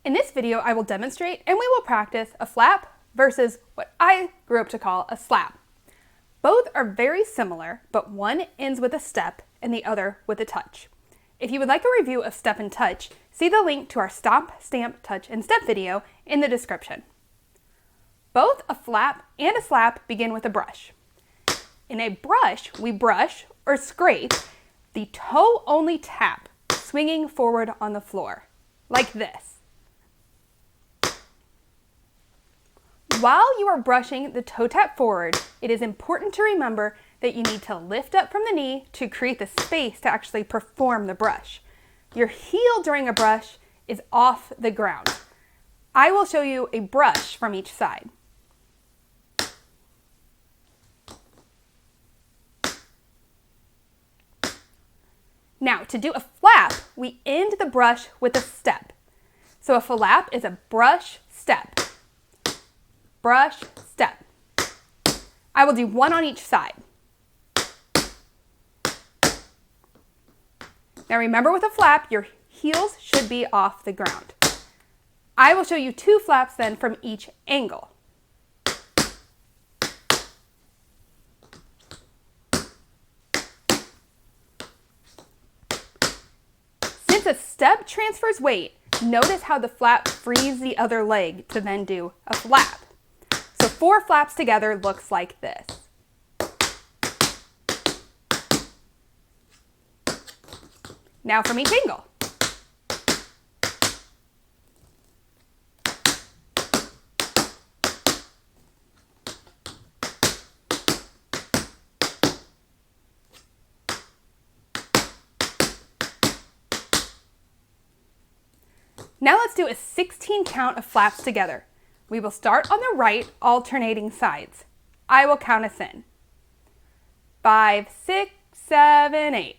In this video, I will demonstrate and we will practice a flap versus what I grew up to call a slap. Both are very similar, but one ends with a step and the other with a touch. If you would like a review of step and touch, see the link to our Stomp, Stamp, Touch, and Step video in the description. Both a flap and a slap begin with a brush. In a brush, we brush or scrape the toe-only tap, swinging forward on the floor, like this. While you are brushing the toe tap forward, it is important to remember that you need to lift up from the knee to create the space to actually perform the brush. Your heel during a brush is off the ground. I will show you a brush from each side. Now, to do a flap, we end the brush with a step. So a flap is a brush, step. Brush, step. I will do one on each side. Now remember, with a flap, your heels should be off the ground. I will show you two flaps then from each angle. Since a step transfers weight, notice how the flap frees the other leg to then do a flap. So 4 flaps together looks like this. Now from each angle. Now let's do a 16 count of flaps together. We will start on the right, alternating sides. I will count us in. 5, 6, 7, 8.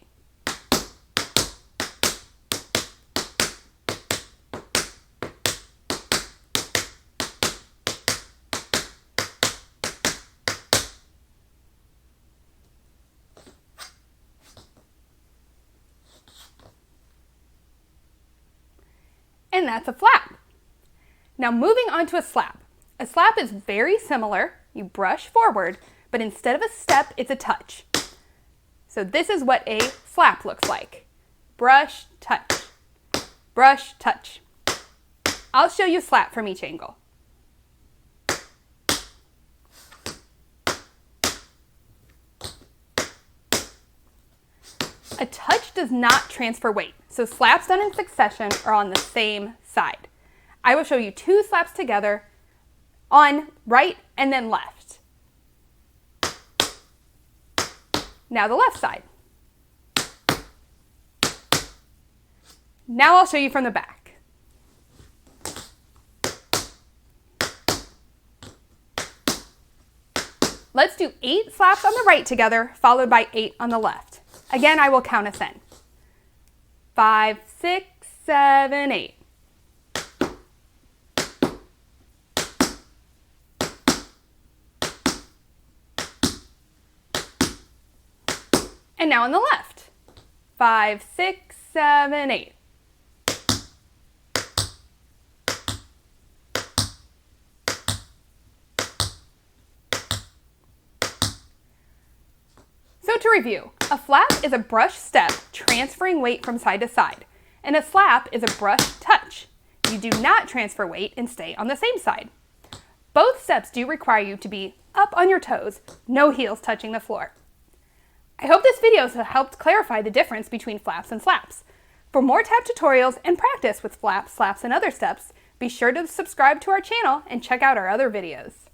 And that's a flap. Now moving on to a slap. A slap is very similar. You brush forward, but instead of a step, it's a touch. So this is what a slap looks like. Brush, touch. Brush, touch. I'll show you slap from each angle. A touch does not transfer weight, so slaps done in succession are on the same side. I will show you 2 slaps together on right and then left. Now the left side. Now I'll show you from the back. Let's do 8 slaps on the right together, followed by 8 on the left. Again, I will count us in. 5, 6, 7, 8. And now on the left. 5, 6, 7, 8. So to review, a flap is a brush step transferring weight from side to side, and a slap is a brush touch. You do not transfer weight and stay on the same side. Both steps do require you to be up on your toes, no heels touching the floor. I hope this video has helped clarify the difference between flaps and slaps. For more tap tutorials and practice with flaps, slaps, and other steps, be sure to subscribe to our channel and check out our other videos.